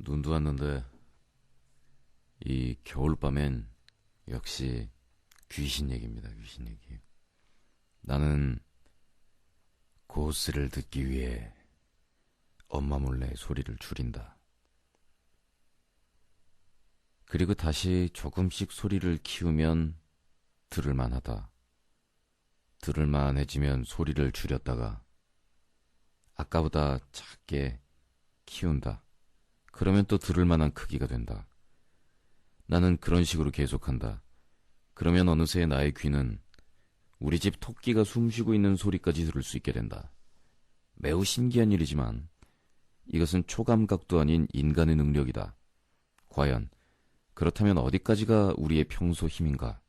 눈도 왔는데 이 겨울밤엔 역시 귀신 얘기입니다. 귀신 얘기. 나는 고스를 듣기 위해 엄마 몰래 소리를 줄인다. 그리고 다시 조금씩 소리를 키우면 들을만하다. 들을만해지면 소리를 줄였다가 아까보다 작게 키운다. 그러면 또 들을만한 크기가 된다. 나는 그런 식으로 계속한다. 그러면 어느새 나의 귀는 우리 집 토끼가 숨쉬고 있는 소리까지 들을 수 있게 된다. 매우 신기한 일이지만 이것은 초감각도 아닌 인간의 능력이다. 과연 그렇다면 어디까지가 우리의 평소 힘인가?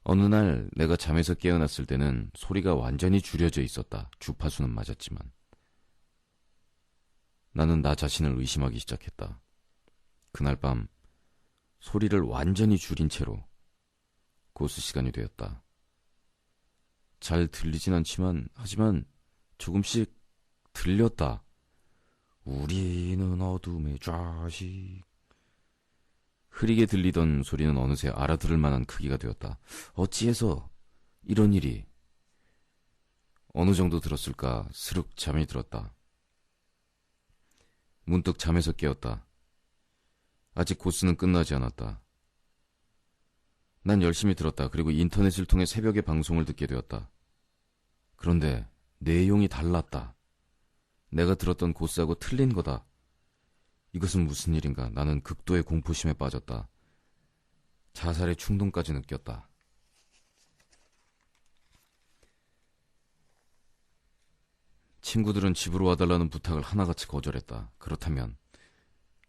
어느 날 내가 잠에서 깨어났을 때는 소리가 완전히 줄여져 있었다. 주파수는 맞았지만. 나는 나 자신을 의심하기 시작했다. 그날 밤 소리를 완전히 줄인 채로 고스 시간이 되었다. 잘 들리진 않지만 하지만 조금씩 들렸다. 우리는 어둠의 자식. 흐리게 들리던 소리는 어느새 알아들을 만한 크기가 되었다. 어찌해서 이런 일이. 어느 정도 들었을까 스륵 잠이 들었다. 문득 잠에서 깨었다. 아직 고스는 끝나지 않았다. 난 열심히 들었다. 그리고 인터넷을 통해 새벽에 방송을 듣게 되었다. 그런데 내용이 달랐다. 내가 들었던 고스하고 틀린 거다. 이것은 무슨 일인가? 나는 극도의 공포심에 빠졌다. 자살의 충동까지 느꼈다. 친구들은 집으로 와달라는 부탁을 하나같이 거절했다. 그렇다면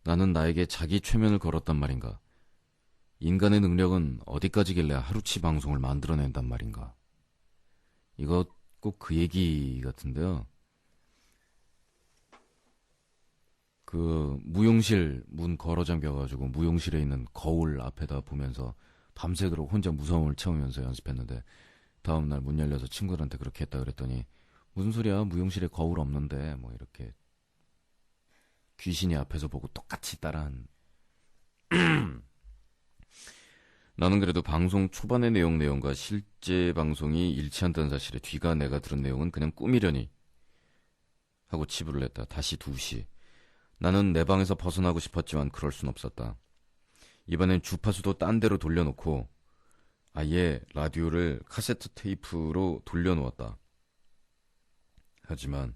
나는 나에게 자기 최면을 걸었단 말인가? 인간의 능력은 어디까지길래 하루치 방송을 만들어낸단 말인가? 이거 꼭 그 얘기 같은데요. 그 무용실 문 걸어 잠겨가지고 무용실에 있는 거울 앞에다 보면서 밤새 그러고 혼자 무서움을 참으면서 연습했는데 다음날 문 열려서 친구들한테 그렇게 했다 그랬더니 무슨 소리야, 무용실에 거울 없는데, 뭐 이렇게 귀신이 앞에서 보고 똑같이 따라한. 나는 그래도 방송 초반의 내용과 실제 방송이 일치한다는 사실에 뒤가 내가 들은 내용은 그냥 꿈이려니 하고 치부를 했다. 다시 2시. 나는 내 방에서 벗어나고 싶었지만 그럴 순 없었다. 이번엔 주파수도 딴 데로 돌려놓고 아예 라디오를 카세트 테이프로 돌려놓았다. 하지만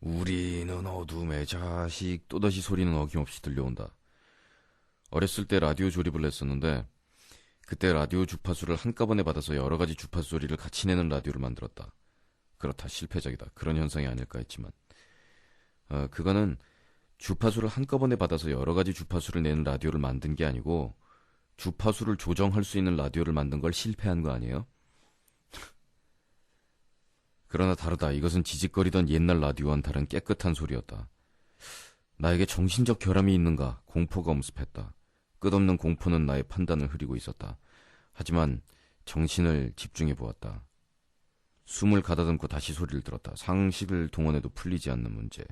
우리는 어둠의 자식. 또다시 소리는 어김없이 들려온다. 어렸을 때 라디오 조립을 했었는데 그때 라디오 주파수를 한꺼번에 받아서 여러 가지 주파수 소리를 같이 내는 라디오를 만들었다. 그렇다, 실패적이다. 그런 현상이 아닐까 했지만 그거는 주파수를 한꺼번에 받아서 여러 가지 주파수를 내는 라디오를 만든 게 아니고 주파수를 조정할 수 있는 라디오를 만든 걸 실패한 거 아니에요? 그러나 다르다. 이것은 지직거리던 옛날 라디오와는 다른 깨끗한 소리였다. 나에게 정신적 결함이 있는가? 공포가 엄습했다. 끝없는 공포는 나의 판단을 흐리고 있었다. 하지만 정신을 집중해 보았다. 숨을 가다듬고 다시 소리를 들었다. 상식을 동원해도 풀리지 않는 문제.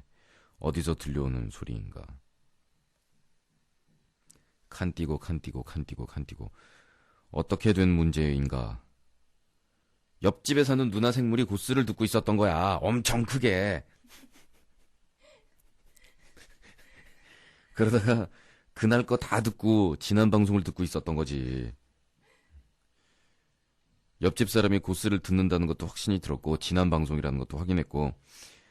어디서 들려오는 소리인가? 칸뛰고 칸뛰고 칸뛰고 칸뛰고. 어떻게 된 문제인가? 옆집에 사는 누나 생물이 고스를 듣고 있었던 거야. 엄청 크게. 그러다가 그날 거 다 듣고 지난 방송을 듣고 있었던 거지. 옆집 사람이 고스를 듣는다는 것도 확신이 들었고 지난 방송이라는 것도 확인했고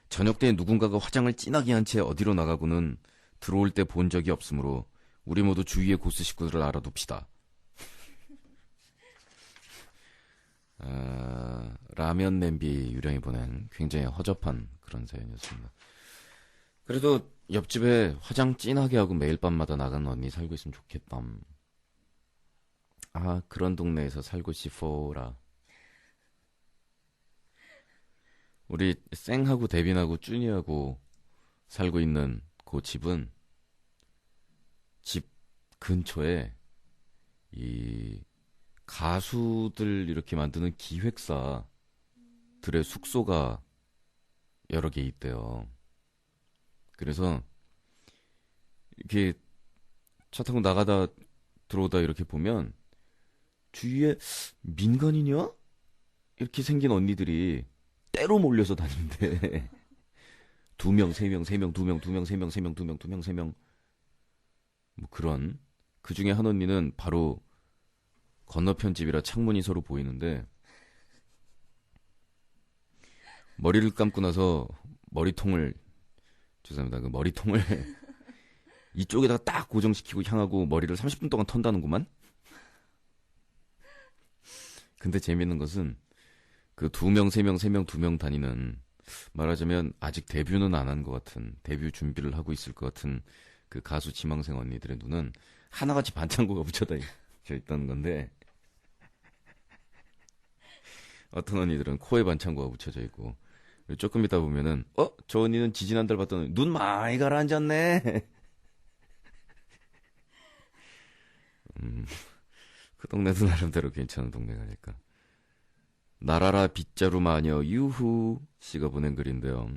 저녁 때 누군가가 화장을 진하게 한 채 어디로 나가고는 들어올 때 본 적이 없으므로 우리 모두 주위의 고스 식구들을 알아둡시다. 라면 냄비 유령이 보낸 굉장히 허접한 그런 사연이었습니다. 그래도 옆집에 화장 진하게 하고 매일 밤마다 나가는 언니 살고 있으면 좋겠다. 아, 그런 동네에서 살고 싶어라. 우리 쌩하고 데빈하고 쭈니하고 살고 있는 그 집은 집 근처에 이 가수들 이렇게 만드는 기획사들의 숙소가 여러 개 있대요. 그래서 이렇게 차 타고 나가다 들어오다 이렇게 보면 주위에 민간인이야? 이렇게 생긴 언니들이 때로 몰려서 다니는데 두 명, 세 명, 세 명, 두 명, 두 명, 세 명, 세 명, 두 명, 두 명, 세 명, 뭐 그런 그 중에 한 언니는 바로 건너편 집이라 창문이 서로 보이는데 머리를 감고 나서 머리통을 죄송합니다. 그 머리통을 이쪽에다가 딱 고정시키고 향하고 머리를 30분 동안 턴다는구만. 근데 재밌는 것은 그 두 명, 세 명, 세 명, 두 명 다니는 말하자면 아직 데뷔는 안 한 것 같은 데뷔 준비를 하고 있을 것 같은 그 가수 지망생 언니들의 눈은 하나같이 반창고가 붙여져 있다는 건데 어떤 언니들은 코에 반창고가 붙여져 있고 조금 있다 보면은 저 언니는 지지난달 봤더니 눈 많이 가라앉았네. 그 동네도 나름대로 괜찮은 동네가니까. 나라라 빗자루 마녀 유후 씨가 보낸 글인데요.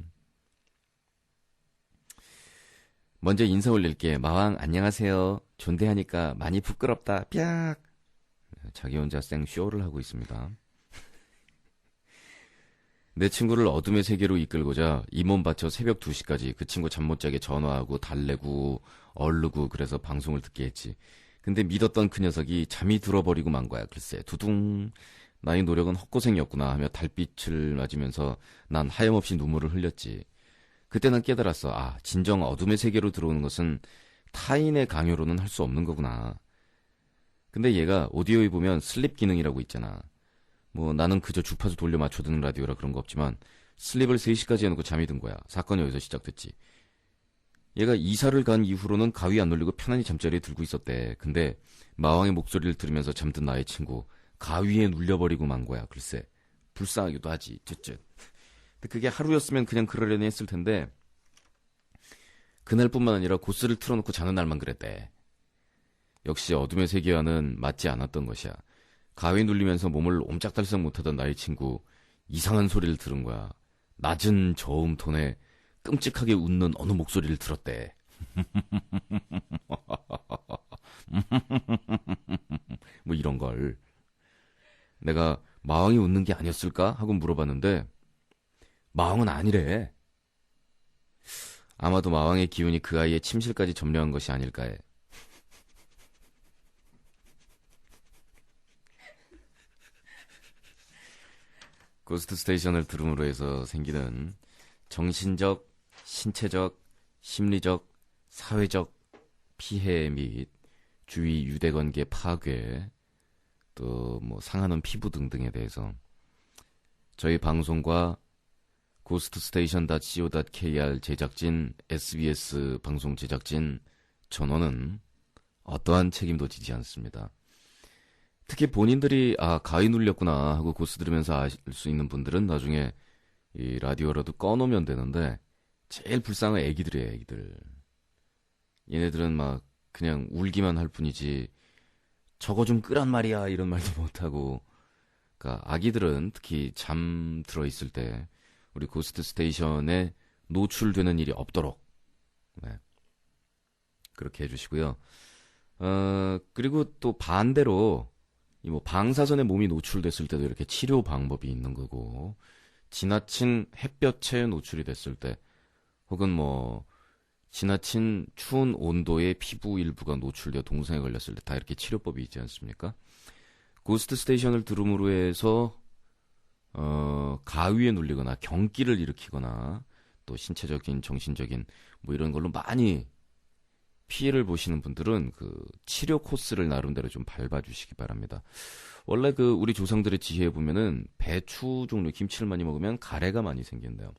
먼저 인사 올릴게. 마왕 안녕하세요. 존대하니까 많이 부끄럽다. 삐약. 자기 혼자 생쇼를 하고 있습니다. 내 친구를 어둠의 세계로 이끌고자 이 몸 바쳐 새벽 2시까지 그 친구 잠 못 자게 전화하고 달래고 얼르고 그래서 방송을 듣게 했지. 근데 믿었던 그 녀석이 잠이 들어버리고 만 거야. 글쎄 두둥. 나의 노력은 헛고생이었구나 하며 달빛을 맞으면서 난 하염없이 눈물을 흘렸지. 그때 난 깨달았어. 아, 진정 어둠의 세계로 들어오는 것은 타인의 강요로는 할 수 없는 거구나. 근데 얘가 오디오에 보면 슬립 기능이라고 있잖아. 뭐 나는 그저 주파수 돌려 맞춰 듣는 라디오라 그런 거 없지만 슬립을 3시까지 해놓고 잠이 든 거야. 사건이 여기서 시작됐지. 얘가 이사를 간 이후로는 가위 안 눌리고 편안히 잠자리에 들고 있었대. 근데 마왕의 목소리를 들으면서 잠든 나의 친구 가위에 눌려버리고 만 거야. 글쎄 불쌍하기도 하지. 쯧쯧. 근데 그게 하루였으면 그냥 그러려니 했을 텐데 그날뿐만 아니라 고스를 틀어놓고 자는 날만 그랬대. 역시 어둠의 세계와는 맞지 않았던 것이야. 가위 눌리면서 몸을 옴짝달싹 못하던 나의 친구 이상한 소리를 들은 거야. 낮은 저음 톤에 끔찍하게 웃는 어느 목소리를 들었대. 뭐 이런 걸. 내가 마왕이 웃는 게 아니었을까 하고 물어봤는데 마왕은 아니래. 아마도 마왕의 기운이 그 아이의 침실까지 점령한 것이 아닐까 해. 고스트 스테이션을 들음으로 해서 생기는 정신적, 신체적, 심리적, 사회적 피해 및 주위 유대관계 파괴, 또 뭐 상하는 피부 등등에 대해서 저희 방송과 ghost스테이션.co.kr 제작진, SBS 방송 제작진 전원은 어떠한 책임도 지지 않습니다. 특히 본인들이 가위 눌렸구나 하고 고스 들으면서 알 수 있는 분들은 나중에 이 라디오라도 꺼놓으면 되는데 제일 불쌍한 애기들이에요. 애기들. 얘네들은 막 그냥 울기만 할 뿐이지 저거 좀 끄란 말이야 이런 말도 못하고. 그러니까 아기들은 특히 잠 들어있을 때 우리 고스트 스테이션에 노출되는 일이 없도록 그렇게 해주시고요. 그리고 또 반대로 이 뭐 방사선에 몸이 노출됐을 때도 이렇게 치료 방법이 있는 거고, 지나친 햇볕에 노출이 됐을 때, 혹은 뭐 지나친 추운 온도에 피부 일부가 노출되어 동상에 걸렸을 때 다 이렇게 치료법이 있지 않습니까? 고스트 스테이션을 들음으로 해서 가위에 눌리거나 경기를 일으키거나 또 신체적인 정신적인 뭐 이런 걸로 많이 피해를 보시는 분들은 그 치료 코스를 나름대로 좀 밟아주시기 바랍니다. 원래 그 우리 조상들의 지혜에 보면은 배추 종류 김치를 많이 먹으면 가래가 많이 생긴대요.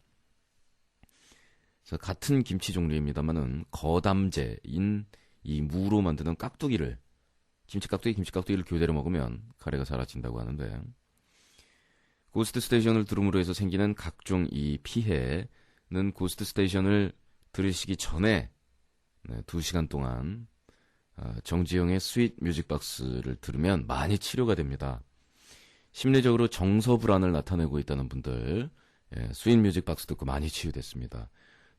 그래서 같은 김치 종류입니다만은 거담제인 이 무로 만드는 깍두기를 김치 깍두기를 교대로 먹으면 가래가 사라진다고 하는데, 고스트 스테이션을 들음으로 해서 생기는 각종 이 피해는 고스트 스테이션을 들으시기 전에 2시간 동안 정지영의 스윗 뮤직박스를 들으면 많이 치료가 됩니다. 심리적으로 정서불안을 나타내고 있다는 분들 스윗 뮤직박스 듣고 많이 치유됐습니다.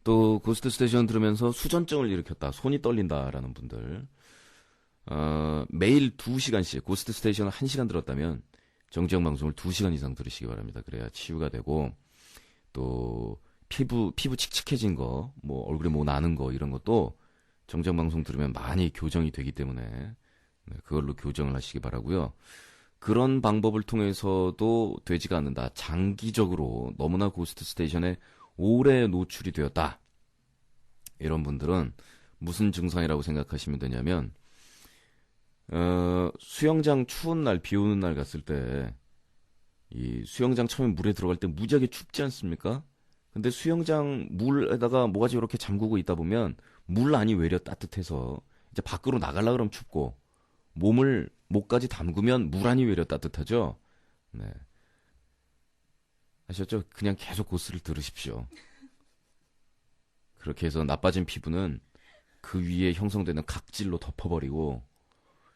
또 고스트 스테이션 들으면서 수전증을 일으켰다, 손이 떨린다라는 분들, 매일 2시간씩 고스트 스테이션을 1시간 들었다면 정지영 방송을 2시간 이상 들으시기 바랍니다. 그래야 치유가 되고, 또 피부 칙칙해진 거, 뭐 얼굴에 뭐 나는 거 이런 것도 정지영 방송 들으면 많이 교정이 되기 때문에 그걸로 교정을 하시기 바라고요. 그런 방법을 통해서도 되지가 않는다, 장기적으로 너무나 고스트 스테이션에 오래 노출이 되었다, 이런 분들은 무슨 증상이라고 생각하시면 되냐면, 수영장 추운 날, 비 오는 날 갔을 때, 이 수영장 처음에 물에 들어갈 때 무지하게 춥지 않습니까? 근데 수영장 물에다가 뭐가지 이렇게 잠그고 있다 보면 물 안이 외려 따뜻해서 이제 밖으로 나가려 그러면 춥고, 목까지 담그면 물 안이 외려 따뜻하죠? 네. 아셨죠? 그냥 계속 고스를 들으십시오. 그렇게 해서 나빠진 피부는 그 위에 형성되는 각질로 덮어버리고,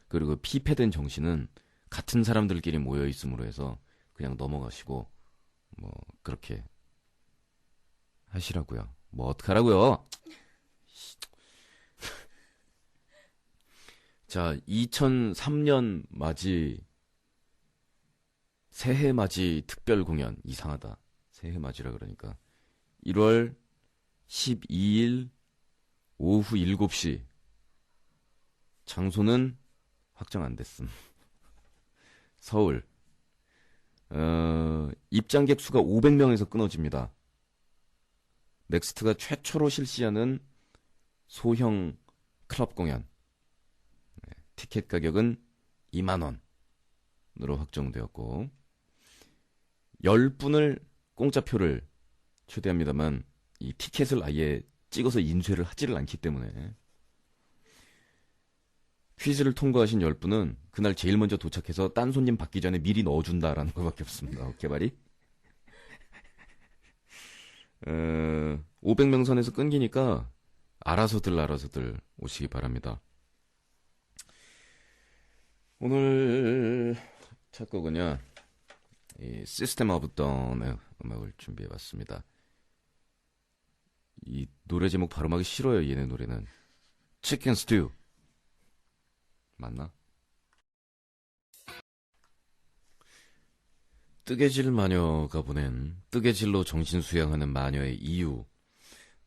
그리고 피폐된 정신은 같은 사람들끼리 모여 있음으로 해서 그냥 넘어가시고, 뭐 그렇게 하시라고요. 뭐 어떡하라고요? 자, 2003년 맞이, 새해 맞이 특별 공연. 이상하다, 새해 맞이라 그러니까. 1월 12일 오후 7시. 장소는 확정 안 됐음. 서울. 입장객 수가 500명에서 끊어집니다. 넥스트가 최초로 실시하는 소형 클럽 공연. 티켓 가격은 2만원으로 확정되었고, 10분을 공짜표를 초대합니다만 이 티켓을 아예 찍어서 인쇄를 하지를 않기 때문에 퀴즈를 통과하신 10분은 그날 제일 먼저 도착해서 딴 손님 받기 전에 미리 넣어준다라는 것밖에 없습니다. 개발이. 500명 선에서 끊기니까 알아서들 오시기 바랍니다. 오늘 첫 곡은요, 이 시스템 오브 다운의 음악을 준비해봤습니다. 이 노래 제목 발음하기 싫어요. 얘네 노래는 치킨 스튜 맞나? 뜨개질 마녀가 보낸 뜨개질로 정신 수양하는 마녀의 이유.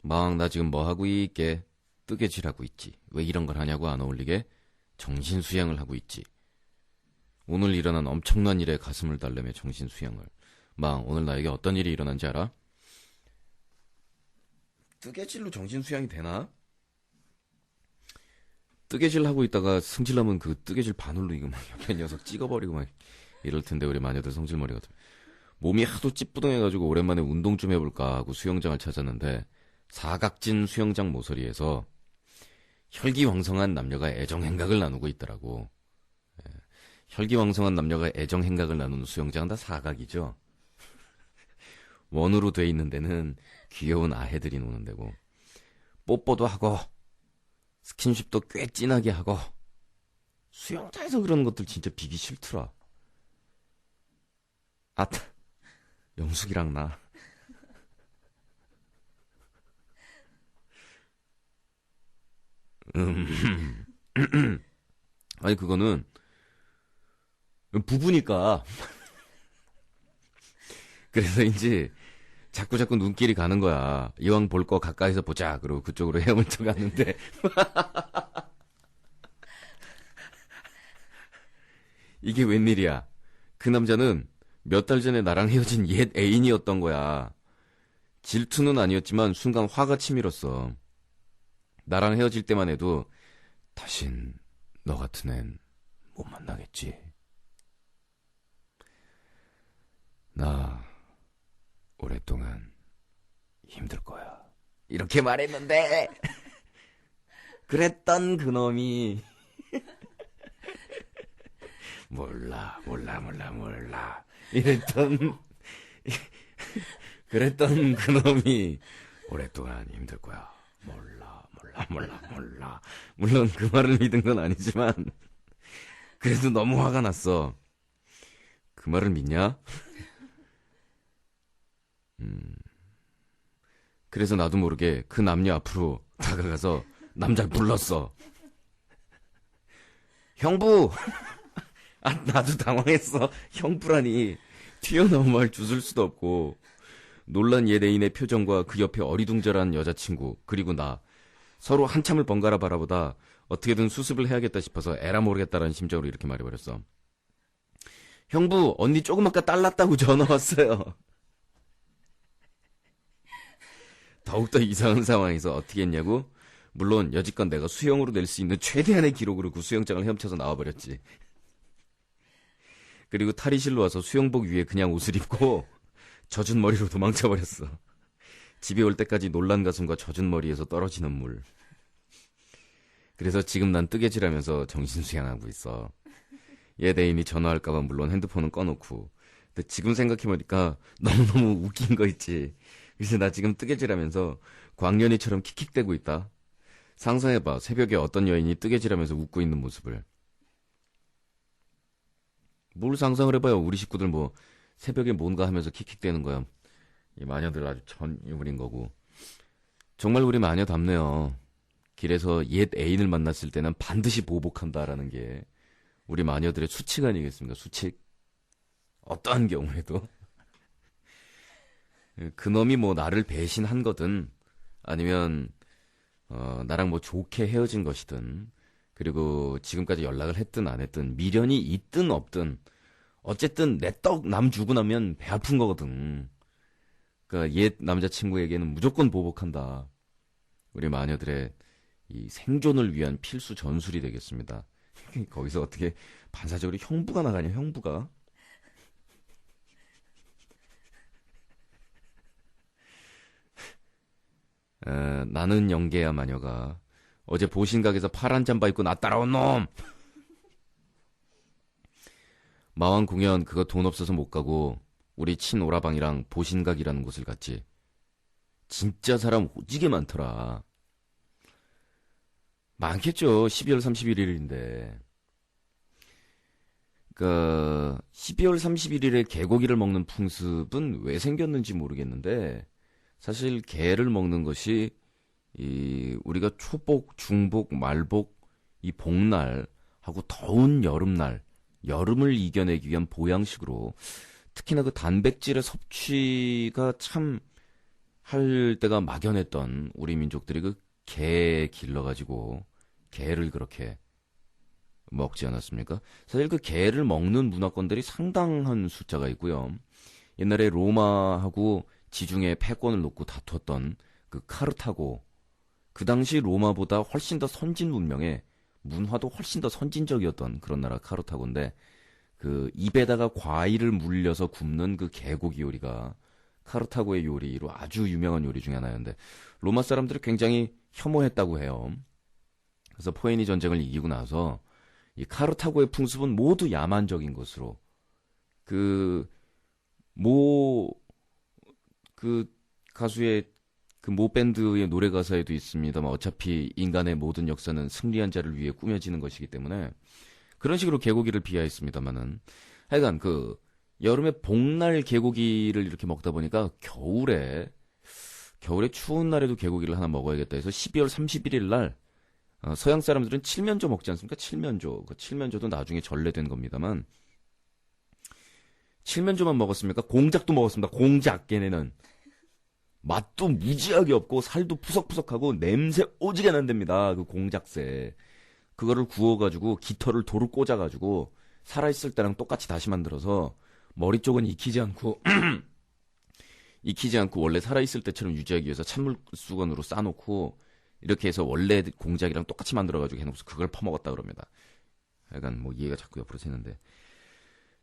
막 나 지금 뭐 하고 있게? 뜨개질하고 있지. 왜 이런 걸 하냐고 안 어울리게 정신 수양을 하고 있지. 오늘 일어난 엄청난 일에 가슴을 달래며 정신 수양을. 막 오늘 나에게 어떤 일이 일어난지 알아? 뜨개질로 정신 수양이 되나? 뜨개질 하고 있다가 승질나면 그 뜨개질 바늘로 이거 막 옆에 녀석 찍어버리고 막 이럴 텐데, 우리 마녀들 성질머리 같은. 몸이 하도 찌뿌둥해가지고 오랜만에 운동 좀 해볼까 하고 수영장을 찾았는데, 사각진 수영장 모서리에서 혈기왕성한 남녀가 애정행각을 나누고 있더라고. 예. 혈기왕성한 남녀가 애정행각을 나누는 수영장은 다 사각이죠. 원으로 돼 있는 데는 귀여운 아해들이 노는 데고, 뽀뽀도 하고 스킨십도 꽤 진하게 하고. 수영장에서 그러는 것들 진짜 비기 싫더라. 아, 영숙이랑 나. 아니 그거는 부부니까. 그래서인지 자꾸 눈길이 가는 거야. 이왕 볼 거 가까이서 보자. 그러고 그쪽으로 헤엄을 쳐갔는데 이게 웬일이야. 그 남자는 몇 달 전에 나랑 헤어진 옛 애인이었던 거야. 질투는 아니었지만 순간 화가 치밀었어. 나랑 헤어질 때만 해도 다신 너 같은 앤 못 만나겠지. 나 오랫동안 힘들 거야. 이렇게 말했는데 그랬던 그놈이 몰라 이랬던 그랬던 그놈이 오랫동안 힘들 거야. 몰라. 물론 그 말을 믿은 건 아니지만 그래도 너무 화가 났어. 그 말을 믿냐? 그래서 나도 모르게 그 남녀 앞으로 다가가서 남자를 불렀어. 형부! 아, 나도 당황했어. 형부라니. 튀어나온 말 주술 수도 없고. 놀란 예대인의 표정과 그 옆에 어리둥절한 여자친구, 그리고 나. 서로 한참을 번갈아 바라보다 어떻게든 수습을 해야겠다 싶어서 에라 모르겠다라는 심정으로 이렇게 말해버렸어. 형부, 언니 조금 아까 딸 났다고 전화 왔어요. 더욱더 이상한 상황에서 어떻게 했냐고? 물론 여지껏 내가 수영으로 낼 수 있는 최대한의 기록으로 그 수영장을 헤엄쳐서 나와버렸지. 그리고 탈의실로 와서 수영복 위에 그냥 옷을 입고 젖은 머리로 도망쳐버렸어. 집에 올 때까지 놀란 가슴과 젖은 머리에서 떨어지는 물. 그래서 지금 난 뜨개질하면서 정신수양하고 있어. 얘 대인이 전화할까봐 물론 핸드폰은 꺼놓고. 근데 지금 생각해보니까 너무너무 웃긴 거 있지. 그래서 나 지금 뜨개질하면서 광년이처럼 킥킥대고 있다. 상상해봐. 새벽에 어떤 여인이 뜨개질하면서 웃고 있는 모습을. 뭘 상상을 해봐요. 우리 식구들 뭐 새벽에 뭔가 하면서 킥킥대는 거야. 이 마녀들 아주 전유물인 거고. 정말 우리 마녀답네요. 길에서 옛 애인을 만났을 때는 반드시 보복한다라는 게 우리 마녀들의 수칙 아니겠습니까? 수칙. 어떠한 경우에도. 그놈이 뭐 나를 배신한 거든 아니면 나랑 뭐 좋게 헤어진 것이든 그리고 지금까지 연락을 했든 안 했든 미련이 있든 없든 어쨌든 내 떡 남 주고 나면 배 아픈 거거든. 그러니까 옛 남자친구에게는 무조건 보복한다. 우리 마녀들의 이 생존을 위한 필수 전술이 되겠습니다. 거기서 어떻게 반사적으로 형부가 나가냐, 형부가. 나는 영계야 마녀가 어제 보신각에서 파란 잠바 입고 나 따라온 놈! 마왕 공연 그거 돈 없어서 못 가고 우리 친오라방이랑 보신각이라는 곳을 갔지. 진짜 사람 오지게 많더라. 많겠죠. 12월 31일인데. 그니까 12월 31일에 개고기를 먹는 풍습은 왜 생겼는지 모르겠는데 사실 게를 먹는 것이 이 우리가 초복, 중복, 말복 이 복날하고 더운 여름날 여름을 이겨내기 위한 보양식으로 특히나 그 단백질의 섭취가 참 할 때가 막연했던 우리 민족들이 그 게 길러가지고 게를 그렇게 먹지 않았습니까? 사실 그 게를 먹는 문화권들이 상당한 숫자가 있고요. 옛날에 로마하고 지중해 패권을 놓고 다퉜던 그 카르타고 그 당시 로마보다 훨씬 더 선진 문명에 문화도 훨씬 더 선진적이었던 그런 나라 카르타고인데 그 입에다가 과일을 물려서 굽는 그 개고기 요리가 카르타고의 요리로 아주 유명한 요리 중에 하나였는데 로마 사람들이 굉장히 혐오했다고 해요. 그래서 포에니 전쟁을 이기고 나서 이 카르타고의 풍습은 모두 야만적인 것으로 그 그 가수의 그 모 밴드의 노래 가사에도 있습니다만 어차피 인간의 모든 역사는 승리한 자를 위해 꾸며지는 것이기 때문에 그런 식으로 개고기를 비하했습니다만은 하여간 그 여름에 복날 개고기를 이렇게 먹다 보니까 겨울에 추운 날에도 개고기를 하나 먹어야겠다 해서 12월 31일 날 서양 사람들은 칠면조 먹지 않습니까? 칠면조. 그 칠면조도 나중에 전래된 겁니다만 칠면조만 먹었습니까? 공작도 먹었습니다. 공작 걔네는 맛도 무지하게 없고 살도 푸석푸석하고 냄새 오지게 난답니다. 그 공작새. 그거를 구워가지고 깃털을 도로 꽂아가지고 살아있을 때랑 똑같이 다시 만들어서 머리 쪽은 익히지 않고 원래 살아있을 때처럼 유지하기 위해서 찬물 수건으로 싸놓고 이렇게 해서 원래 공작이랑 똑같이 만들어가지고 해놓고서 그걸 퍼먹었다 그럽니다. 약간 뭐 이해가 자꾸 옆으로 새는데.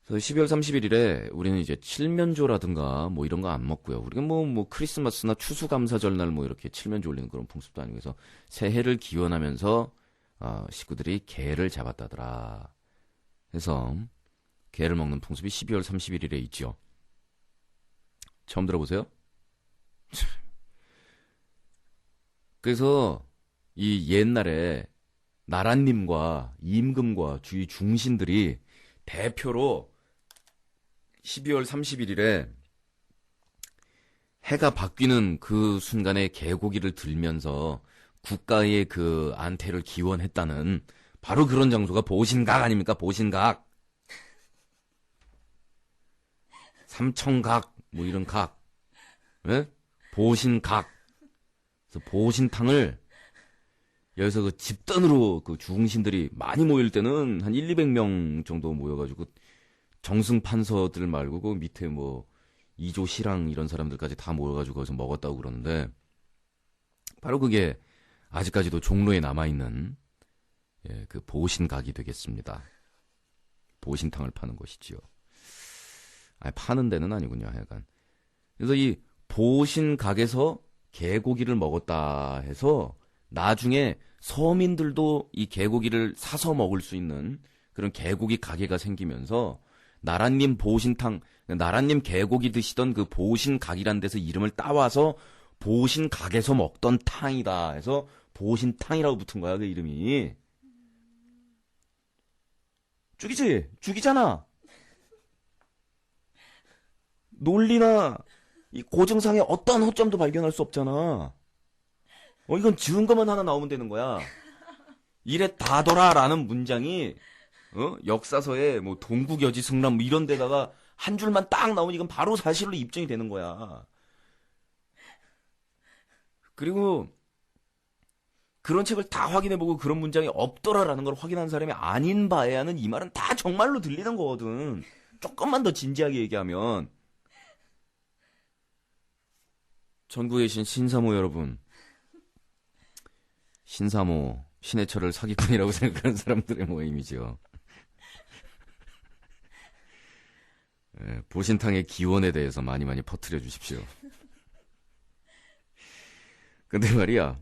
그래서 12월 31일에 우리는 이제 칠면조라든가 뭐 이런 거 안 먹고요. 우리가 뭐 크리스마스나 추수감사절 날 뭐 이렇게 칠면조 올리는 그런 풍습도 아니고 해서 새해를 기원하면서 식구들이 게를 잡았다더라. 그래서 게를 먹는 풍습이 12월 31일에 있죠. 처음 들어보세요? 그래서 이 옛날에 나란님과 임금과 주위 중신들이 대표로 12월 31일에 해가 바뀌는 그 순간에 개고기를 들면서 국가의 그 안태를 기원했다는 바로 그런 장소가 보신각 아닙니까? 보신각. 삼청각, 뭐 이런 각. 예? 보신각. 그래서 보신탕을 여기서 그 집단으로 그 중신들이 많이 모일 때는 한 1, 200명 정도 모여가지고 정승 판서들 말고 그 밑에 뭐 이조 시랑 이런 사람들까지 다 모여가지고 거기서 먹었다고 그러는데 바로 그게 아직까지도 종로에 남아있는 예, 그 보신각이 되겠습니다. 보신탕을 파는 곳이지요. 아니, 파는 데는 아니군요, 하여간. 그래서 이 보신각에서 개고기를 먹었다 해서 나중에 서민들도 이 개고기를 사서 먹을 수 있는 그런 개고기 가게가 생기면서 나라님 보신탕, 나라님 개고기 드시던 그 보신각이란 데서 이름을 따와서 보신각에서 먹던 탕이다 해서 보신탕이라고 붙은 거야, 그 이름이. 죽이지? 죽이잖아. 논리나 이 고증상에 어떠한 허점도 발견할 수 없잖아. 이건 지은 것만 하나 나오면 되는 거야. 이랬다더라라는 문장이 역사서에 뭐 동국여지 승람 뭐 이런 데다가 한 줄만 딱 나오니 이건 바로 사실로 입증이 되는 거야. 그리고 그런 책을 다 확인해보고 그런 문장이 없더라라는 걸 확인한 사람이 아닌 바에야는 이 말은 다 정말로 들리는 거거든. 조금만 더 진지하게 얘기하면. 전국에 계신 신사모 여러분, 신사모, 신해철을 사기꾼이라고 생각하는 사람들의 모임이죠. 예, 보신탕의 기원에 대해서 많이 퍼뜨려 주십시오. 근데 말이야,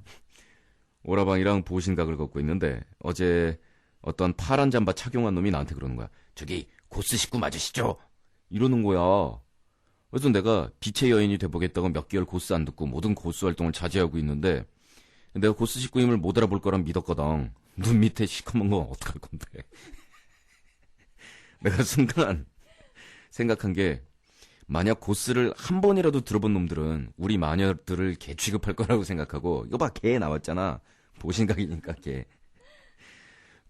오라방이랑 보신각을 걷고 있는데 어제 어떤 파란 잠바 착용한 놈이 나한테 그러는 거야. 저기 고스 식구 맞으시죠? 이러는 거야. 그래서 내가 빛의 여인이 돼보겠다고 몇 개월 고스 안 듣고 모든 고스 활동을 자제하고 있는데 내가 고스 식구임을 못 알아볼 거란 믿었거든. 눈 밑에 시커먼 건 어떡할 건데. 내가 순간 생각한 게 만약 고스를 한 번이라도 들어본 놈들은 우리 마녀들을 개 취급할 거라고 생각하고 이거 봐, 개 나왔잖아. 보신각이니까 개.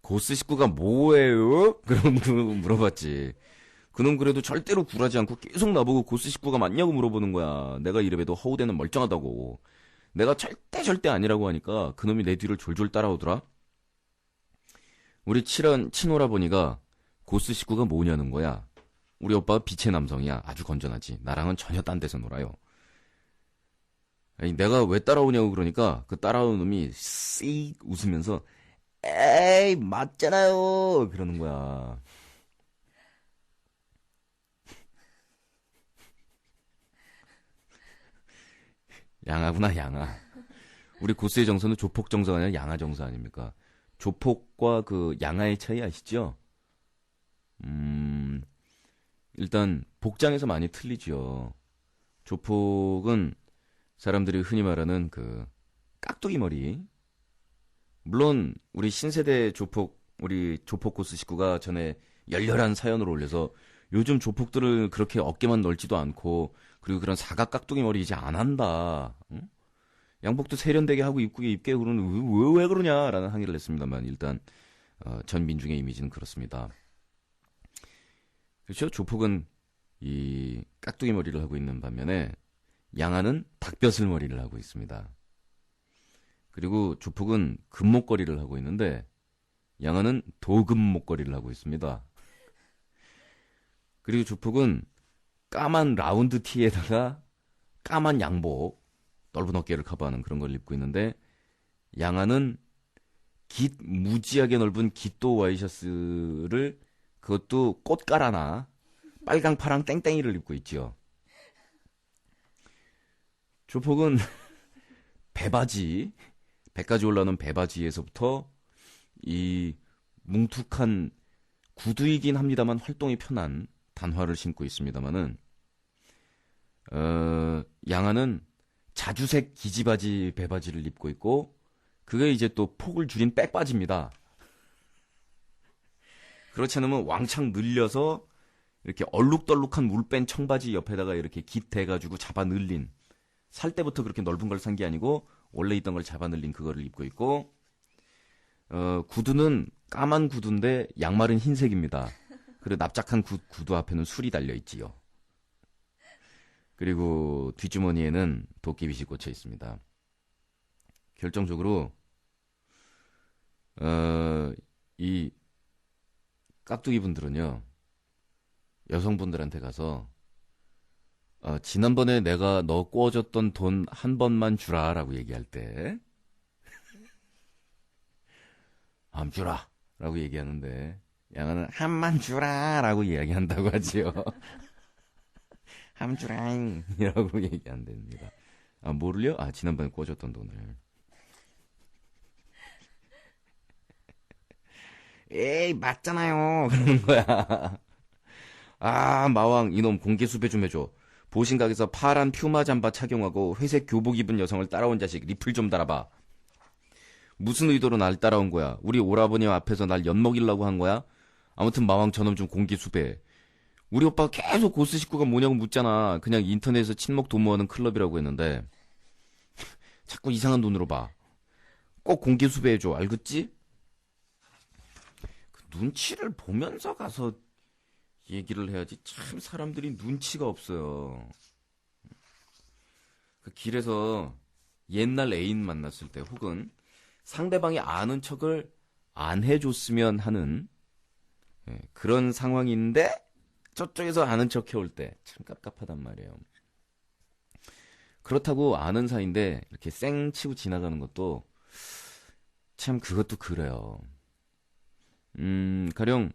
고스 식구가 뭐예요? 그럼 물어봤지. 그놈 그래도 절대로 굴하지 않고 계속 나보고 고스 식구가 맞냐고 물어보는 거야. 내가 이래봬도 허우대는 멀쩡하다고. 내가 절대 아니라고 하니까 그놈이 내 뒤를 졸졸 따라오더라. 우리 친오라버니가 고스 식구가 뭐냐는 거야. 우리 오빠가 빛의 남성이야. 아주 건전하지. 나랑은 전혀 딴 데서 놀아요. 아니, 내가 왜 따라오냐고 그러니까 그 따라오는 놈이 씩 웃으면서 에이 맞잖아요 그러는 거야. 양아구나, 양아. 우리 고스의 정서는 조폭 정서가 아니라 양아 정서 아닙니까? 조폭과 그 양아의 차이 아시죠? 일단 복장에서 많이 틀리죠. 조폭은 사람들이 흔히 말하는 그 깍두기 머리. 물론 우리 신세대 조폭, 우리 조폭 고스 식구가 전에 열렬한 사연을 올려서 요즘 조폭들은 그렇게 어깨만 넓지도 않고 그리고 그런 사각 깍두기 머리 이제 안 한다. 응? 양복도 세련되게 하고 입게 그러는 왜 그러냐라는 항의를 했습니다만 일단 전 민중의 이미지는 그렇습니다. 그렇죠? 조폭은 이 깍두기 머리를 하고 있는 반면에 양아는 닭벼슬 머리를 하고 있습니다. 그리고 조폭은 금목걸이를 하고 있는데 양아는 도금 목걸이를 하고 있습니다. 그리고 조폭은 까만 라운드 티에다가 까만 양복, 넓은 어깨를 커버하는 그런 걸 입고 있는데 양아는 무지하게 넓은 깃도 와이셔츠를 그것도 꽃가라나 빨강 파랑 땡땡이를 입고 있죠. 조폭은 배바지, 배까지 올라오는 배바지에서부터 이 뭉툭한 구두이긴 합니다만 활동이 편한 단화를 신고 있습니다만은 양아는 자주색 기지바지 배바지를 입고 있고 그게 이제 또 폭을 줄인 백바지입니다. 그렇지 않으면 왕창 늘려서 이렇게 얼룩덜룩한 물뺀 청바지 옆에다가 이렇게 깃 대가지고 잡아 늘린 살 때부터 그렇게 넓은 걸 산 게 아니고 원래 있던 걸 잡아 늘린 그거를 입고 있고 구두는 까만 구두인데 양말은 흰색입니다. 그리고 납작한 구두 앞에는 술이 달려 있지요. 그리고 뒷주머니에는 도깨비씨 꽂혀 있습니다. 결정적으로 이 깍두기 분들은요 여성분들한테 가서 지난번에 내가 너 꿔줬던 돈 한 번만 주라라고 얘기할 때 안 주라 라고 얘기하는데 양은 한만 주라라고 이야기한다고 하지요. 한 주라잉 이라고 얘기한답니다. 뭐를요? 지난번에 꿔줬던 돈을. 에이 맞잖아요 그러는 거야. 마왕 이놈 공개 수배 좀 해줘. 보신각에서 파란 퓨마 잠바 착용하고 회색 교복 입은 여성을 따라온 자식 리플 좀 달아봐. 무슨 의도로 날 따라온 거야? 우리 오라버니 앞에서 날 엿먹이려고 한 거야? 아무튼 마왕 저놈 좀 공개 수배. 우리 오빠가 계속 고스 식구가 뭐냐고 묻잖아. 그냥 인터넷에서 친목 도모하는 클럽이라고 했는데 자꾸 이상한 돈으로 봐. 꼭 공개 수배해줘. 알겠지? 그 눈치를 보면서 가서 얘기를 해야지. 참 사람들이 눈치가 없어요. 그 길에서 옛날 애인 만났을 때 혹은 상대방이 아는 척을 안 해줬으면 하는 그런 상황인데 저쪽에서 아는 척 해올 때 참 깝깝하단 말이에요. 그렇다고 아는 사이인데 이렇게 쌩 치고 지나가는 것도 참 그것도 그래요. 가령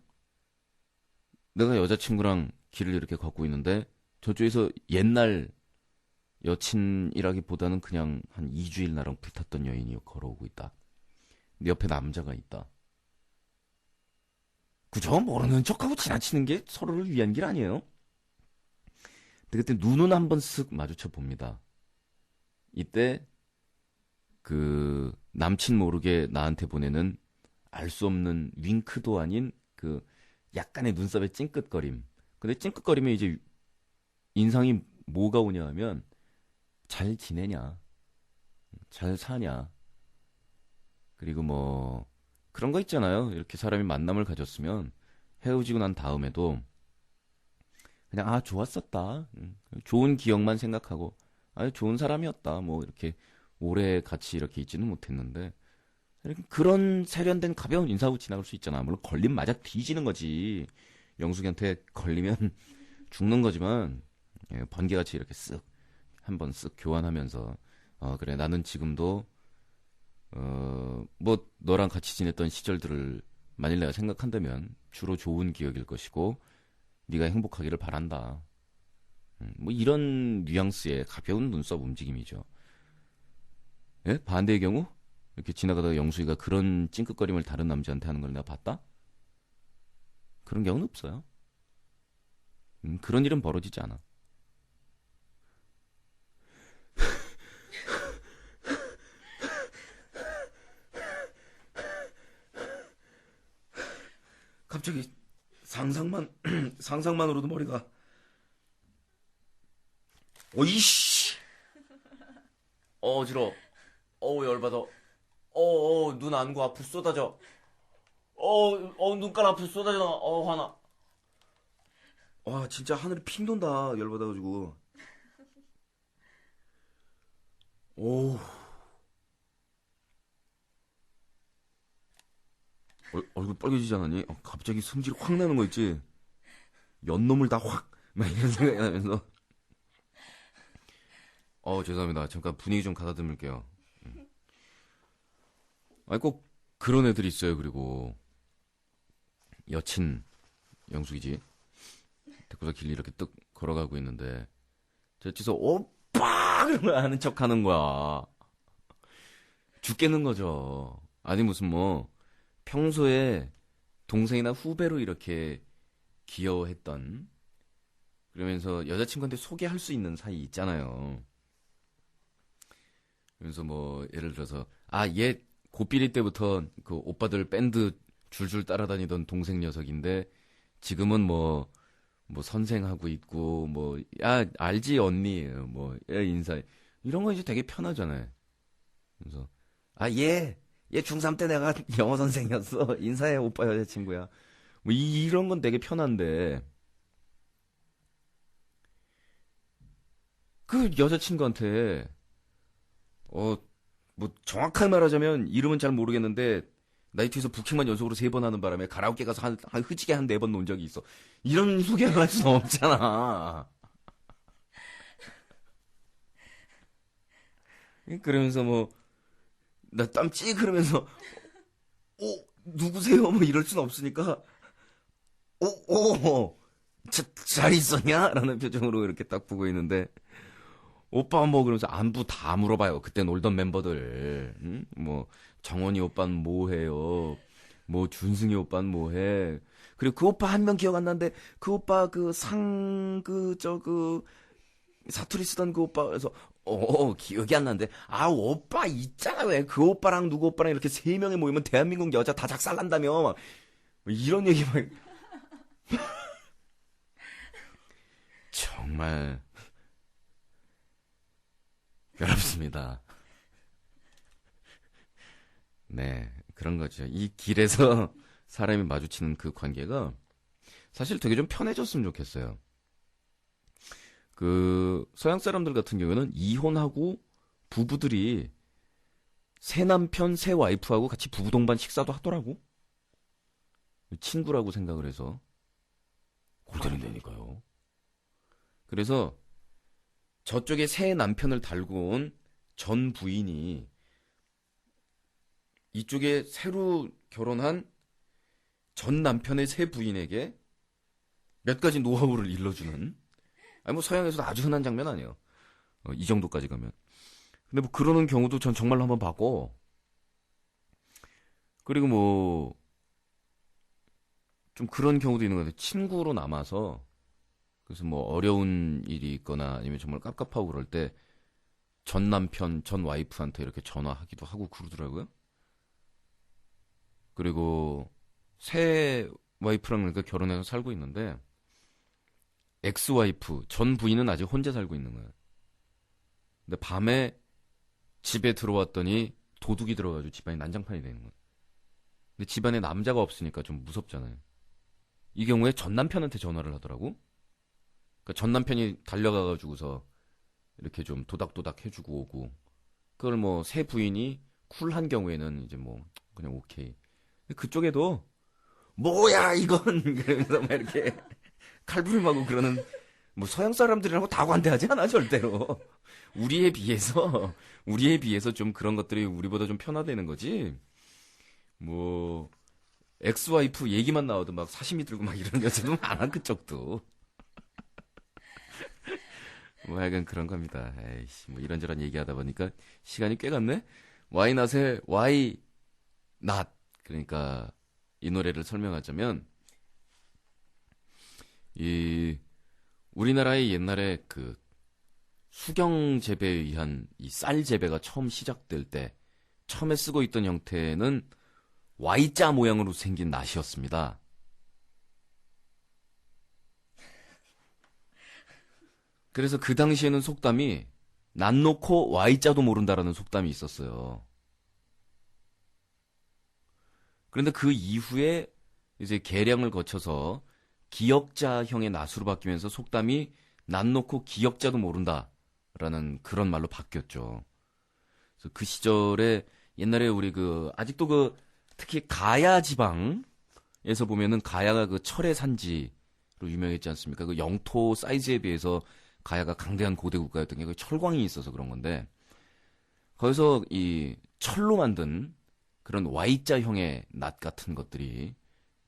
내가 여자친구랑 길을 이렇게 걷고 있는데 저쪽에서 옛날 여친이라기보다는 그냥 한 2주일 나랑 불탔던 여인이 걸어오고 있다. 내 옆에 남자가 있다. 그저 모르는 척하고 지나치는 게 서로를 위한 길 아니에요? 근데 그때 눈은 한번 쓱 마주쳐 봅니다. 이때 그 남친 모르게 나한테 보내는 알 수 없는 윙크도 아닌 그 약간의 눈썹의 찡긋거림. 근데 찡긋거리면 이제 인상이 뭐가 오냐 하면 잘 지내냐, 잘 사냐, 그리고 뭐 그런 거 있잖아요. 이렇게 사람이 만남을 가졌으면 헤어지고 난 다음에도 그냥 좋았었다, 좋은 기억만 생각하고 좋은 사람이었다, 뭐 이렇게 오래 같이 이렇게 있지는 못했는데 그런 세련된 가벼운 인사하고 지나갈 수 있잖아. 물론 걸림 맞아 뒤지는 거지. 영숙이한테 걸리면 죽는 거지만 번개같이 이렇게 쓱 한번 쓱 교환하면서 그래 나는 지금도 뭐 너랑 같이 지냈던 시절들을 만일 내가 생각한다면 주로 좋은 기억일 것이고 네가 행복하기를 바란다. 뭐 이런 뉘앙스의 가벼운 눈썹 움직임이죠. 예? 반대의 경우 이렇게 지나가다가 영숙이가 그런 찡긋거림을 다른 남자한테 하는 걸 내가 봤다? 그런 경우는 없어요. 그런 일은 벌어지지 않아. 갑자기 상상만으로도 머리가 이씨 어지러워. 열받아. 눈 안고 앞으로 쏟아져. 눈깔 앞으로 쏟아져 나와. 화나. 진짜 하늘이 핑 돈다. 열받아가지고. 얼굴 빨개지지 않았니? 갑자기 승질 확 나는 거 있지? 연놈을 다 확! 막 이런 생각이 나면서. 죄송합니다. 잠깐 분위기 좀 가다듬을게요. 꼭 그런 애들이 있어요. 그리고 여친 영숙이지. 데리고서 길 이렇게 뚝 걸어가고 있는데 저쪽에서 오빠! 그러면 하는 척 하는 거야. 죽겠는 거죠. 아니 무슨 뭐 평소에 동생이나 후배로 이렇게 귀여워했던 그러면서 여자친구한테 소개할 수 있는 사이 있잖아요. 그래서 뭐 예를 들어서 얘 고삐리 때부터 그 오빠들 밴드 줄줄 따라다니던 동생 녀석인데 지금은 뭐 선생하고 있고 뭐 알지 언니 뭐 인사해 이런 거 이제 되게 편하잖아요. 그래서, 아, 얘 중3 때 내가 영어 선생이었어. 인사해, 오빠 여자친구야. 뭐, 이런 건 되게 편한데, 그 여자친구한테, 어, 뭐, 정확하게 말하자면, 이름은 잘 모르겠는데, 나이트에서 부킹만 연속으로 3번 하는 바람에 가라오케 가서 흐지게 한 4번 논 적이 있어. 이런 소개를 할 수는 없잖아. 그러면서 뭐, 나 땀 찌, 그러면서, 누구세요? 뭐 이럴 순 없으니까, 잘 있었냐? 라는 표정으로 이렇게 딱 보고 있는데, 오빠 뭐 그러면서 안부 다 물어봐요. 그때 놀던 멤버들. 응? 뭐 정원이 오빠는 뭐 해요? 뭐 준승이 오빠는 뭐 해? 그리고 그 오빠 한 명 기억 안 나는데 그 오빠 그 사투리 쓰던 그 오빠 그래서 기억이 안 나는데 아 오빠 있잖아 왜 그 오빠랑 누구 오빠랑 이렇게 3명이 모이면 대한민국 여자 다 작살난다며 막 이런 얘기 막 정말 괴롭습니다. 네, 그런 거죠. 이 길에서 사람이 마주치는 그 관계가 사실 되게 좀 편해졌으면 좋겠어요. 그 서양 사람들 같은 경우에는 이혼하고 부부들이 새 남편, 새 와이프하고 같이 부부 동반 식사도 하더라고. 친구라고 생각을 해서 골든이 되니까요. 그래서 저쪽에 새 남편을 달고 온 전 부인이 이쪽에 새로 결혼한 전 남편의 새 부인에게 몇 가지 노하우를 일러주는. 아니 뭐 서양에서도 아주 흔한 장면 아니에요. 이 정도까지 가면. 근데 뭐 그러는 경우도 전 정말로 한번 봤고. 그리고 뭐 좀 그런 경우도 있는 것 같아요. 친구로 남아서 그래서 뭐 어려운 일이 있거나 아니면 정말 깝깝하고 그럴 때 전 남편, 전 와이프한테 이렇게 전화하기도 하고 그러더라고요. 그리고 새 와이프랑 그러니까 결혼해서 살고 있는데 엑스 와이프, 전 부인은 아직 혼자 살고 있는 거예요. 근데 밤에 집에 들어왔더니 도둑이 들어가지고 집안이 난장판이 되는 거예요. 근데 집안에 남자가 없으니까 좀 무섭잖아요. 이 경우에 전 남편한테 전화를 하더라고. 그러니까 전 남편이 달려가가지고서 이렇게 좀 도닥도닥 해주고 오고. 그걸 뭐 새 부인이 쿨한 경우에는 이제 뭐 그냥 오케이. 근데 그쪽에도 뭐야 이건 그러면서 막 이렇게 칼부림하고 그러는 뭐 서양 사람들이라고 다 관대하지 않아 절대로. 우리에 비해서 좀 그런 것들이 우리보다 좀 편화되는 거지. 뭐 엑스와이프 얘기만 나와도 막 사시미 들고 막 이러는 여자도 많아 그쪽도. 뭐 하여간 그런 겁니다. 에이씨 뭐 이런저런 얘기하다 보니까 시간이 꽤 갔네. 와이낫의 와이 낫 그러니까 이 노래를 설명하자면 이 우리나라의 옛날에 그 수경 재배에 의한 이 쌀 재배가 처음 시작될 때 처음에 쓰고 있던 형태는 Y자 모양으로 생긴 낫이었습니다. 그래서 그 당시에는 속담이 낫 놓고 Y자도 모른다라는 속담이 있었어요. 그런데 그 이후에 이제 개량을 거쳐서 기역자형의 낫으로 바뀌면서 속담이 낫 놓고 기역자도 모른다라는 그런 말로 바뀌었죠. 그래서 그 시절에 옛날에 우리 그 아직도 그 특히 가야 지방에서 보면은 가야가 그 철의 산지로 유명했지 않습니까? 그 영토 사이즈에 비해서 가야가 강대한 고대 국가였던 게 그 철광이 있어서 그런 건데 거기서 이 철로 만든 그런 Y자형의 낫 같은 것들이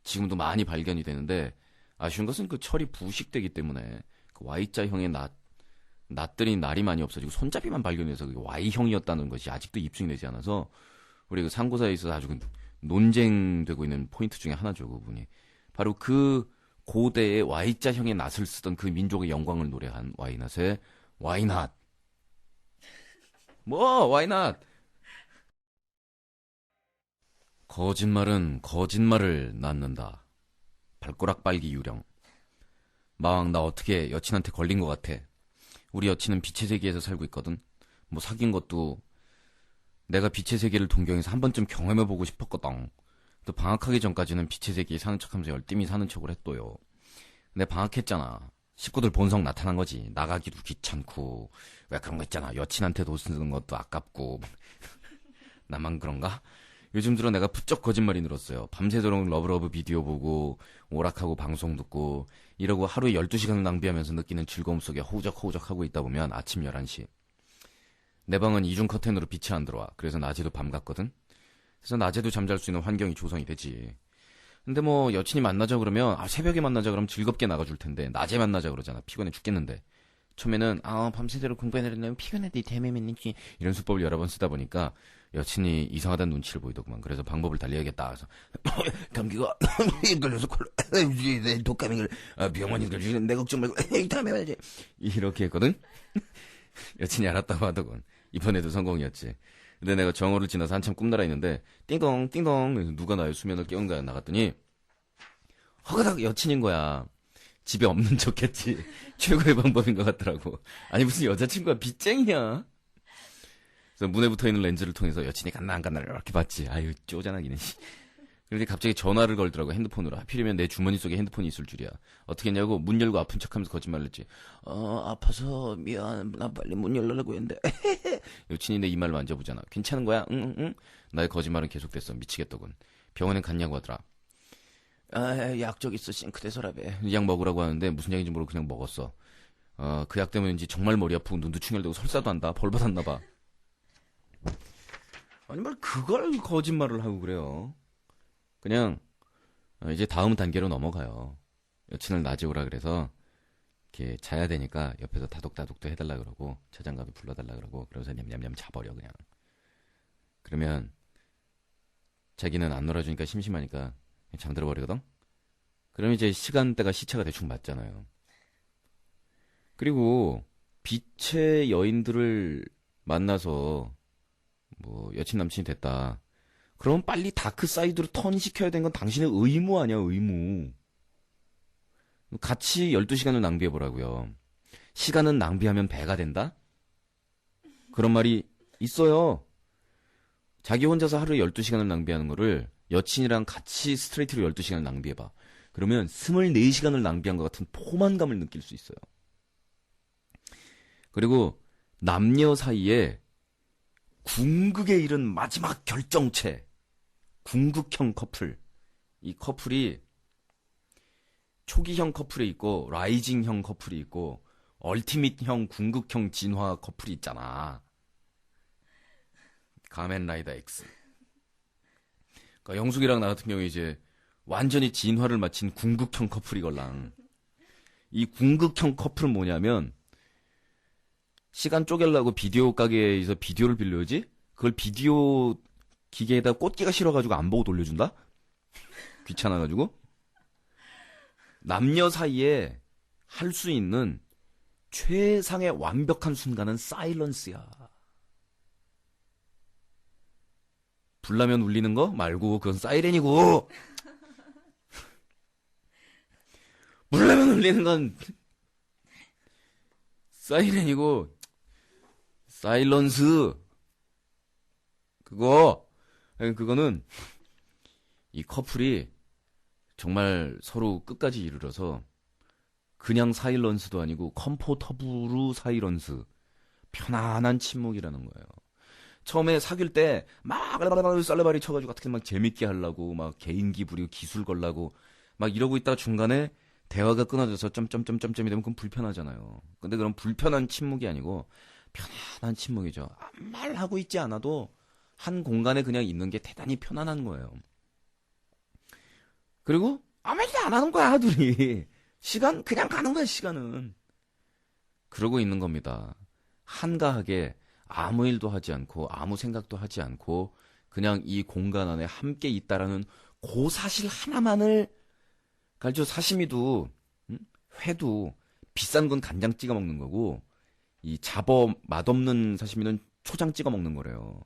지금도 많이 발견이 되는데 아쉬운 것은 그 철이 부식되기 때문에 그 Y자형의 낫들이 날이 많이 없어지고 손잡이만 발견해서 그게 Y형이었다는 것이 아직도 입증이 되지 않아서 우리 그 상고사에 있어서 아주 논쟁되고 있는 포인트 중에 하나죠, 그 부분이. 바로 그 고대의 Y자형의 낫을 쓰던 그 민족의 영광을 노래한 와이낫의 와이낫. 뭐, 와이낫. 거짓말은 거짓말을 낳는다. 발꼬락 빨기 유령. 마왕 나 어떻게 여친한테 걸린 것 같아. 우리 여친은 빛의 세계에서 살고 있거든. 뭐 사귄 것도 내가 빛의 세계를 동경해서 한 번쯤 경험해보고 싶었거든. 또 방학하기 전까지는 빛의 세계에 사는 척하면서 열심히 사는 척을 했어요. 근데 방학했잖아. 식구들 본성 나타난 거지. 나가기도 귀찮고 왜 그런 거 있잖아. 여친한테 돈 쓰는 것도 아깝고. 나만 그런가? 요즘 들어 내가 부쩍 거짓말이 늘었어요. 밤새도록 러브러브 비디오 보고 오락하고 방송 듣고 이러고 하루에 12시간을 낭비하면서 느끼는 즐거움 속에 호적호적 하고 있다 보면 아침 11시. 내 방은 이중 커튼으로 빛이 안 들어와. 그래서 낮에도 밤 같거든. 그래서 낮에도 잠잘 수 있는 환경이 조성이 되지. 근데 뭐 여친이 만나자 그러면 새벽에 만나자 그러면 즐겁게 나가줄 텐데 낮에 만나자 그러잖아. 피곤해 죽겠는데. 처음에는 밤새도록 공부해내려면 피곤해 네 대매매니까 이런 수법을 여러 번 쓰다 보니까 여친이 이상하다는 눈치를 보이더구만. 그래서 방법을 달리해야겠다. 그래서 감기가 걸려서 내 독감인 걸 병원인 걸 주는 내 걱정 말고 다음에 말이지 이렇게 했거든. 여친이 알았다고 하더군. 이번에도 성공이었지. 근데 내가 정오를 지나서 한참 꿈나라 있는데 띵동 띵동 그래서 누가 나의 수면을 깨운 거야. 나갔더니 허가닥 여친인 거야. 집에 없는 척했지. 최고의 방법인 것 같더라고. 아니 무슨 여자친구가 빚쟁이냐. 그래서 문에 붙어있는 렌즈를 통해서 여친이 갔나 안 갔나를 이렇게 봤지. 아유 쪼잔하기는. 그런데 갑자기 전화를 걸더라고. 핸드폰으로. 하필이면 내 주머니 속에 핸드폰이 있을 줄이야. 어떻게 했냐고 문 열고 아픈 척하면서 거짓말을 했지. 아파서 미안. 나 빨리 문 열려고 했는데. 여친이 내 이마를 만져보잖아. 괜찮은 거야? 응. 나의 거짓말은 계속됐어. 미치겠더군. 병원에 갔냐고 하더라. 약 저기 있어. 싱크대 서랍에. 약 먹으라고 하는데 무슨 약인지 모르고 그냥 먹었어. 그 약 때문인지 정말 머리 아프고 눈도 충혈되고 설사도 한다. 벌 받았나 봐. 아니 말 그걸 거짓말을 하고 그래요. 그냥 이제 다음 단계로 넘어가요. 여친을 낮에 오라 그래서 이렇게 자야 되니까 옆에서 다독다독도 해달라 그러고 저장가도 불러달라 그러고 그러면서 냠냠냠 자버려 그냥. 그러면 자기는 안 놀아주니까 심심하니까 잠들어 버리거든. 그러면 이제 시간대가 시차가 대충 맞잖아요. 그리고 빛의 여인들을 만나서 뭐 여친 남친이 됐다. 그럼 빨리 다크 사이드로 턴시켜야 되는 건 당신의 의무 아니야, 의무. 같이 12시간을 낭비해보라고요. 시간은 낭비하면 배가 된다? 그런 말이 있어요. 자기 혼자서 하루에 12시간을 낭비하는 거를 여친이랑 같이 스트레이트로 12시간을 낭비해봐. 그러면 24시간을 낭비한 것 같은 포만감을 느낄 수 있어요. 그리고 남녀 사이에 궁극에 이른 마지막 결정체. 궁극형 커플. 이 커플이 초기형 커플이 있고 라이징형 커플이 있고 얼티밋형 궁극형 진화 커플이 있잖아. 가멘라이더 X. 그러니까 영숙이랑 나 같은 경우에 이제 완전히 진화를 마친 궁극형 커플이걸랑. 이 궁극형 커플은 뭐냐면 시간 쪼개려고 비디오 가게에서 비디오를 빌려오지? 그걸 비디오 기계에다 꽂기가 싫어가지고 안 보고 돌려준다? 귀찮아가지고? 남녀 사이에 할 수 있는 최상의 완벽한 순간은 사일런스야. 불나면 울리는 거 말고 그건 사이렌이고 불나면 울리는 건 사이렌이고 사일런스 그거는 이 커플이 정말 서로 끝까지 이르러서 그냥 사일런스도 아니고 컴포터블루 사일런스 편안한 침묵이라는 거예요. 처음에 사귈 때 막 쌀레바리 쳐가지고 어떻게 막 재밌게 하려고 막 개인기 부리고 기술 걸라고 막 이러고 있다가 중간에 대화가 끊어져서 점점점점점이 되면 그건 불편하잖아요. 근데 그런 불편한 침묵이 아니고 편안한 침묵이죠. 아무 말 하고 있지 않아도 한 공간에 그냥 있는 게 대단히 편안한 거예요. 그리고 아무 말도 안 하는 거야 둘이. 시간 그냥 가는 거야 시간은. 그러고 있는 겁니다. 한가하게 아무 일도 하지 않고 아무 생각도 하지 않고 그냥 이 공간 안에 함께 있다라는 그 사실 하나만을 가르쳐. 사시미도 회도 비싼 건 간장 찍어 먹는 거고 이 잡어 맛없는 사시미는 초장 찍어 먹는 거래요.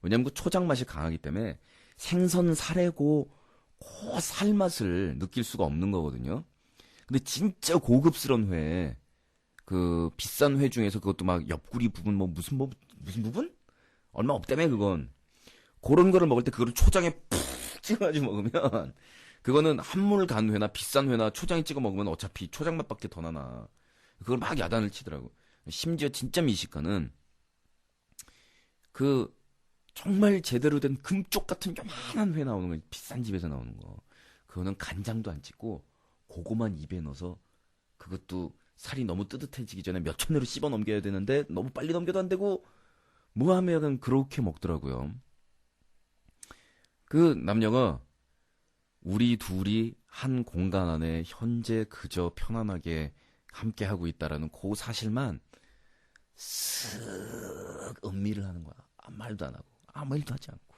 왜냐면 그 초장 맛이 강하기 때문에 생선 살에고 그 살맛을 느낄 수가 없는 거거든요. 근데 진짜 고급스러운 회, 그 비싼 회 중에서 그것도 막 옆구리 부분 뭐 무슨 뭐 무슨 부분? 얼마 없다며 그건. 그런 거를 먹을 때 그거를 초장에 푹 찍어가지고 먹으면 그거는 한물 간 회나 비싼 회나 초장에 찍어 먹으면 어차피 초장 맛밖에 더 나나. 그걸 막 야단을 치더라고. 심지어 진짜 미식가는 그 정말 제대로 된 금쪽 같은 요만한 회 나오는 거, 비싼 집에서 나오는 거. 그거는 간장도 안 찍고 그거만 입에 넣어서 그것도 살이 너무 뜨뜻해지기 전에 몇 천으로 씹어 넘겨야 되는데 너무 빨리 넘겨도 안 되고 뭐 하면 그렇게 먹더라고요. 그 남녀가 우리 둘이 한 공간 안에 현재 그저 편안하게 함께 하고 있다라는 그 사실만 쓱 음미를 하는 거야. 아무 말도 안 하고 아무 일도 하지 않고.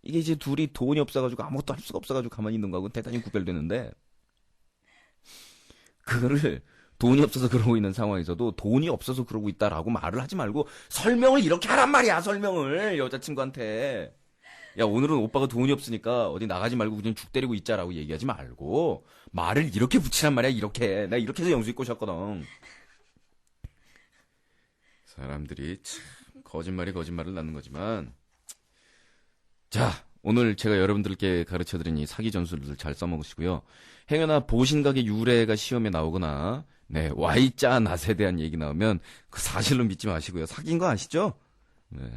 이게 이제 둘이 돈이 없어가지고 아무것도 할 수가 없어가지고 가만히 있는 거하고 대단히 구별되는데 그거를 돈이 없어서 그러고 있는 상황에서도 돈이 없어서 그러고 있다라고 말을 하지 말고 설명을 이렇게 하란 말이야. 설명을 여자친구한테. 야, 오늘은 오빠가 돈이 없으니까 어디 나가지 말고 그냥 죽 때리고 있자라고 얘기하지 말고 말을 이렇게 붙이란 말이야. 이렇게. 내가 이렇게 해서 영수이 꼬셨거든. 사람들이 참 거짓말이 거짓말을 낳는 거지만 자, 오늘 제가 여러분들께 가르쳐드린 이 사기 전술들 잘 써먹으시고요. 행여나 보신각의 유래가 시험에 나오거나 네, Y자 낫에 대한 얘기 나오면 그 사실로 믿지 마시고요. 사기인 거 아시죠? 네.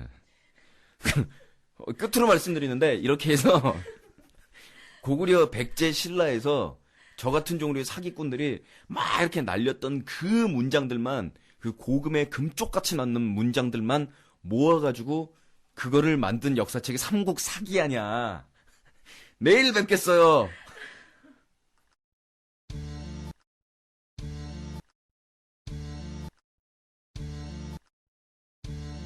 끝으로 말씀드리는데 이렇게 해서 고구려 백제 신라에서 저 같은 종류의 사기꾼들이 막 이렇게 날렸던 그 문장들만 그 고금의 금쪽같이 낳는 문장들만 모아가지고 그거를 만든 역사책이 삼국 사기 아냐. 내일 뵙겠어요.